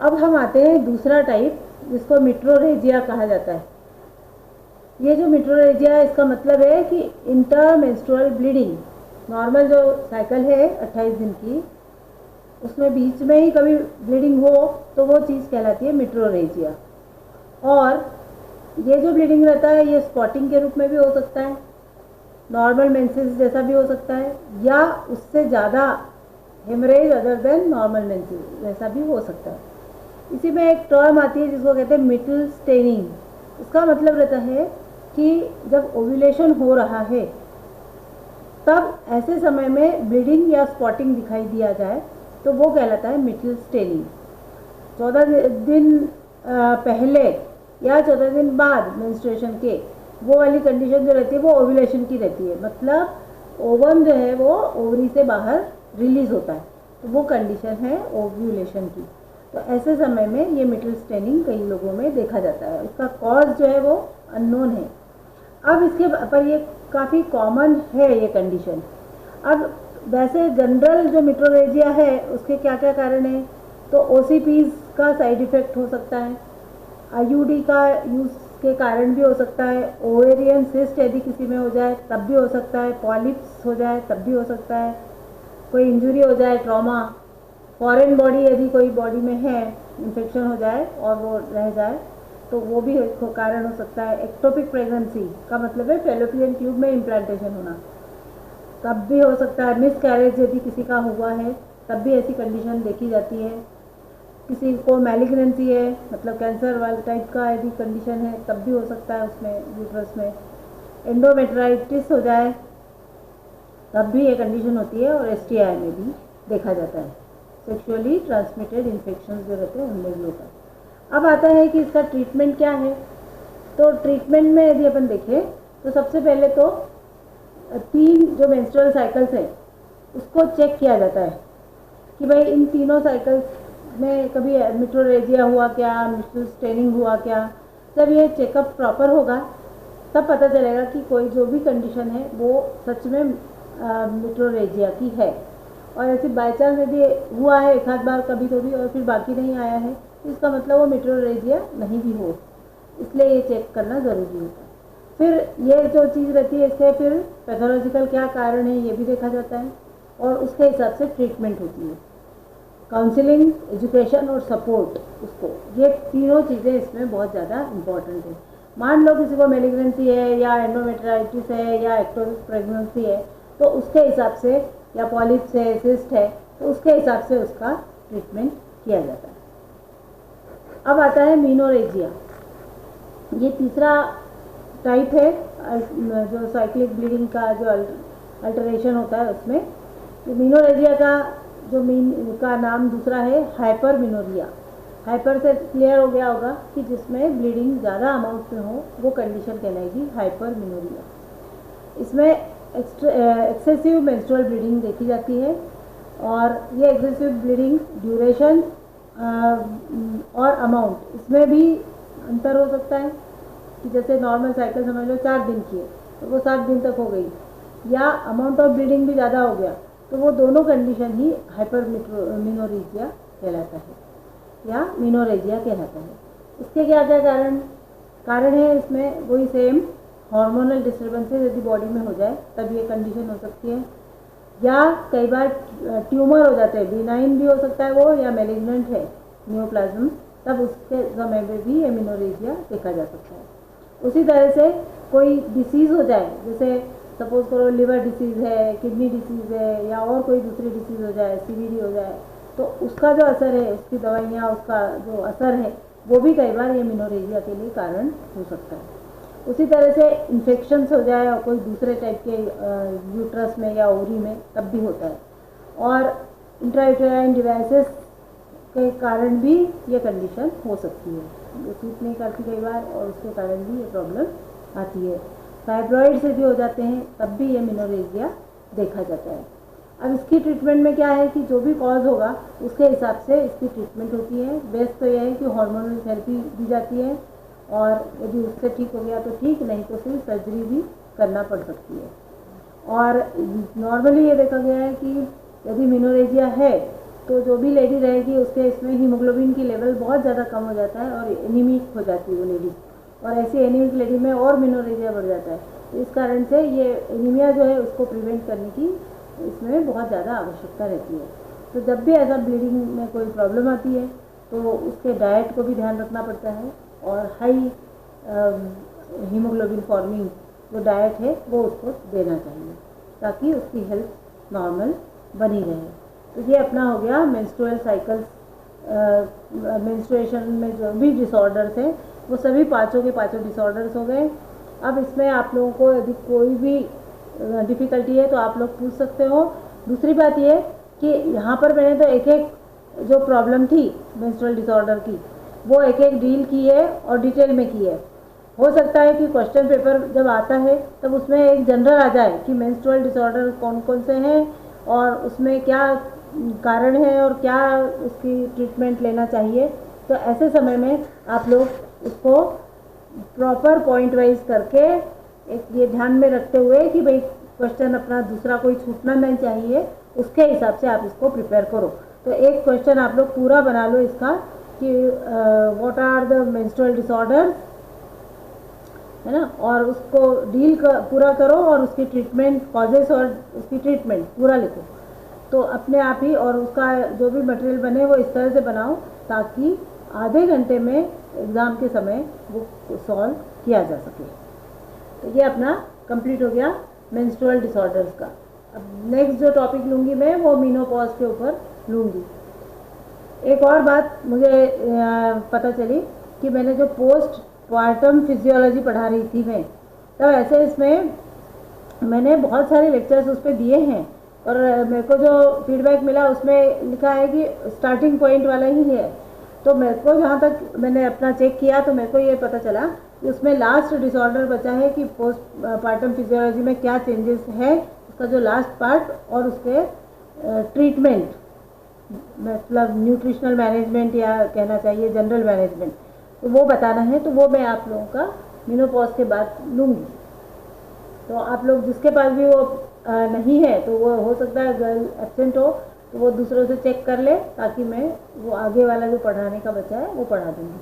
अब हम आते हैं दूसरा टाइप, जिसको मेट्रोरेजिया कहा जाता है। ये जो मेट्रोरेजिया है, इसका मतलब है कि इंटरमेंस्ट्रुअल ब्लीडिंग। नॉर्मल जो साइकिल है 28 दिन की, उसमें बीच में ही कभी ब्लीडिंग हो तो वो चीज़ कहलाती है मेट्रोरेजिया। और ये जो ब्लीडिंग रहता है, ये स्पॉटिंग के रूप में भी हो सकता है, नॉर्मल मेंसेस जैसा भी हो सकता है, या उससे ज़्यादा haemorrhage other than normal menses वैसा भी हो सकता है। इसी में एक टर्म आती है जिसको कहते हैं मिटल स्टेनिंग। इसका मतलब रहता है कि जब ओव्यूलेशन हो रहा है तब ऐसे समय में ब्लीडिंग या स्पॉटिंग दिखाई दिया जाए तो वो कहलाता है मिटल स्टेनिंग। 14 दिन पहले या 14 दिन बाद मेंस्ट्रुएशन के वो वाली कंडीशन जो रहती है वो ओव्यूलेशन की रहती है, मतलब ओवम जो है वो ओवरी से बाहर रिलीज होता है, तो वो कंडीशन है ओव्यूलेशन की। तो ऐसे समय में ये मिटल स्टेनिंग कई लोगों में देखा जाता है। इसका कॉज जो है वो अननोन है। अब इसके पर ये काफ़ी कॉमन है ये कंडीशन। अब वैसे जनरल जो मेट्रोरेजिया है उसके क्या क्या कारण है, तो ओसीपीज का साइड इफ़ेक्ट हो सकता है, आईयूडी का यूज़ के कारण भी हो सकता है, ओवेरियन सिस्ट यदि किसी में हो जाए तब भी हो सकता है, पॉलिप्स हो जाए तब भी हो सकता है, कोई इंजरी हो जाए, ट्रॉमा, फॉरेन बॉडी यदि कोई बॉडी में है, इन्फेक्शन हो जाए और वो रह जाए तो वो भी कारण हो सकता है। एक्टोपिक प्रेगनेंसी का मतलब है फेलोपियन ट्यूब में इम्प्लांटेशन होना, तब भी हो सकता है। मिस कैरेज यदि किसी का हुआ है तब भी ऐसी कंडीशन देखी जाती है। किसी को मैलिग्नेंसी है, मतलब कैंसर वाले टाइप का यदि कंडीशन है तब भी हो सकता है उसमें, यूट्रस में। एंडोमेट्राइटिस हो जाए तब भी ये कंडीशन होती है, और एसटीआई में भी देखा जाता है, सेक्सुअली ट्रांसमिटेड इन्फेक्शन जो रहते हैं उनमें भी होता है। अब आता है कि इसका ट्रीटमेंट क्या है। तो ट्रीटमेंट में यदि अपन देखें तो सबसे पहले तो 3 जो मेंस्ट्रुअल साइकिल्स हैं उसको चेक किया जाता है कि भाई इन तीनों साइकिल्स में कभी मेट्रोरेजिया हुआ क्या, मिटल स्टेनिंग हुआ क्या। जब ये चेकअप प्रॉपर होगा तब पता चलेगा कि कोई जो भी कंडीशन है वो सच में मेट्रोरेजिया की है। और ऐसे बाई चांस यदि हुआ है एक आध बार कभी कभी और फिर बाकी नहीं आया है, तो इसका मतलब वो मेट्रोरेजिया नहीं भी हो, इसलिए ये चेक करना ज़रूरी होता है। फिर ये जो चीज़ रहती है इससे फिर पैथोलॉजिकल क्या कारण है ये भी देखा जाता है, और उसके हिसाब से ट्रीटमेंट होती है। काउंसलिंग, एजुकेशन और सपोर्ट, उसको ये तीनों चीज़ें इसमें बहुत ज़्यादा इम्पॉर्टेंट है। मान लो किसी को मेलिग्नेंसी है या एंडोमेट्राइटिस है या एक्टोपिक प्रेगनेंसी है, तो उसके हिसाब से, या पॉलिप्स है, सिस्ट है, तो उसके हिसाब से उसका ट्रीटमेंट किया जाता है। अब आता है मेनोरेजिया। ये तीसरा टाइप है जो साइक्लिक ब्लीडिंग का जो अल्टरेशन होता है उसमें। मेनोरेजिया का जो मीन का नाम दूसरा है हाइपरमेनोरिया। हाइपर से क्लियर हो गया होगा कि जिसमें ब्लीडिंग ज़्यादा अमाउंट में हो वो कंडीशन कहलाएगी हाइपरमेनोरिया। इसमें एक्सेसिव मेंस्ट्रुअल ब्लीडिंग देखी जाती है, और ये एक्सेसिव ब्लीडिंग ड्यूरेशन और अमाउंट इसमें भी अंतर हो सकता है कि जैसे नॉर्मल साइकिल समझ लो 4 दिन की है तो वो 7 दिन तक हो गई, या अमाउंट ऑफ ब्लीडिंग भी ज़्यादा हो गया, तो वो दोनों कंडीशन ही हाइपरमेनोरेजिया कहलाता है या मेनोरेजिया कहलाता है। इसके क्या क्या कारण है इसमें, वही सेम हार्मोनल डिस्टर्बेंसेस यदि बॉडी में हो जाए तब ये कंडीशन हो सकती है, या कई बार ट्यूमर हो जाते हैं, बिनाइन भी हो सकता है वो, या मेलिग्नेंट है नियोप्लाज्म, तब उसके समय में भी ये मेनोरेजिया देखा जा सकता है। उसी तरह से कोई डिसीज़ हो जाए, जैसे सपोज करो लिवर डिसीज़ है, किडनी डिसीज़ है, या और कोई दूसरी डिसीज़ हो जाए, सीवीडी हो जाए, तो उसका जो असर है, उसकी दवाइयाँ, उसका जो असर है वो भी कई बार ये मेनोरेजिया के लिए कारण हो सकता है। उसी तरह से इन्फेक्शंस हो जाए और कोई दूसरे टाइप के यूट्रस में या ओवरी में तब भी होता है, और इंट्रायूटेराइन डिवाइसेस के कारण भी ये कंडीशन हो सकती है, वो सूट नहीं करती कई बार और उसके कारण भी ये प्रॉब्लम आती है। फाइब्रॉइड्स यदि हो जाते हैं तब भी ये मेनोरेजिया देखा जाता है। अब इसकी ट्रीटमेंट में क्या है कि जो भी कॉज होगा उसके हिसाब से इसकी ट्रीटमेंट होती है। बेस्ट तो यह है कि हार्मोनल थेरेपी दी जाती है, और यदि उससे ठीक हो गया तो ठीक, नहीं तो फिर सर्जरी भी करना पड़ सकती है। और नॉर्मली ये देखा गया है कि यदि मेनोरेजिया है तो जो भी लेडी रहेगी उसके इसमें हीमोग्लोबिन की लेवल बहुत ज़्यादा कम हो जाता है और एनीमिक हो जाती है वो लेडी, और ऐसी एनीमिक लेडी में और मेनोरेजिया बढ़ जाता है। तो इस कारण से ये एनीमिया जो है उसको प्रिवेंट करने की इसमें बहुत ज़्यादा आवश्यकता रहती है। तो जब भी ऐसा ब्लीडिंग में कोई प्रॉब्लम आती है तो उसके डाइट को भी ध्यान रखना पड़ता है, और हाई हीमोग्लोबिन फॉर्मिंग जो डाइट है वो उसको देना चाहिए ताकि उसकी हेल्थ नॉर्मल बनी रहे। तो ये अपना हो गया मेंस्ट्रुअल साइकिल्स, मेंस्ट्रुएशन में जो भी डिसऑर्डर्स हैं वो सभी पाँचों के पाँचों डिसऑर्डर्स हो गए। अब इसमें आप लोगों को यदि कोई भी डिफ़िकल्टी है तो आप लोग पूछ सकते हो। दूसरी बात ये कि यहाँ पर मैंने तो एक एक जो प्रॉब्लम थी मेंस्ट्रुअल डिसऑर्डर की वो एक एक डील की है और डिटेल में की है। हो सकता है कि क्वेश्चन पेपर जब आता है तब उसमें एक जनरल आ जाए कि मेंस्ट्रुअल डिसऑर्डर कौन कौन से हैं और उसमें क्या कारण है और क्या उसकी ट्रीटमेंट लेना चाहिए। तो ऐसे समय में आप लोग उसको प्रॉपर पॉइंट वाइज करके एक ये ध्यान में रखते हुए कि भाई क्वेश्चन अपना दूसरा कोई छूटना नहीं चाहिए, उसके हिसाब से आप इसको प्रिपेयर करो। तो एक क्वेश्चन आप लोग पूरा बना लो इसका कि what are the menstrual disorders, है ना, और उसको डील पूरा करो और उसकी ट्रीटमेंट कॉजेस और उसकी ट्रीटमेंट पूरा लिखो। तो अपने आप ही, और उसका जो भी मटेरियल बने वो इस तरह से बनाओ ताकि आधे घंटे में एग्ज़ाम के समय वो सॉल्व किया जा सके। तो ये अपना कंप्लीट हो गया मेंस्ट्रुअल डिसऑर्डर्स का। अब नेक्स्ट जो टॉपिक लूँगी मैं वो मेनोपॉज के ऊपर लूँगी। एक और बात मुझे पता चली कि मैंने जो पोस्ट पार्टम फिजियोलॉजी पढ़ा रही थी मैं, तब ऐसे इसमें मैंने बहुत सारे लेक्चर्स उस पर दिए हैं और मेरे को जो फीडबैक मिला उसमें लिखा है कि स्टार्टिंग पॉइंट वाला ही है। तो मेरे को जहाँ तक मैंने अपना चेक किया तो मेरे को ये पता चला कि उसमें लास्ट डिसऑर्डर बचा है कि पोस्ट पार्टम फिजियोलॉजी में क्या चेंजेस है, उसका जो लास्ट पार्ट और उसके ट्रीटमेंट, मतलब न्यूट्रिशनल मैनेजमेंट या कहना चाहिए जनरल मैनेजमेंट, तो वो बताना है। तो वो मैं आप लोगों का मेनोपॉज के बाद लूँगी। तो आप लोग जिसके पास भी वो नहीं है तो वो हो सकता है गर्ल एब्सेंट हो तो वो दूसरों से चेक कर ले ताकि मैं वो आगे वाला जो पढ़ाने का बचा है वो पढ़ा दूँगी।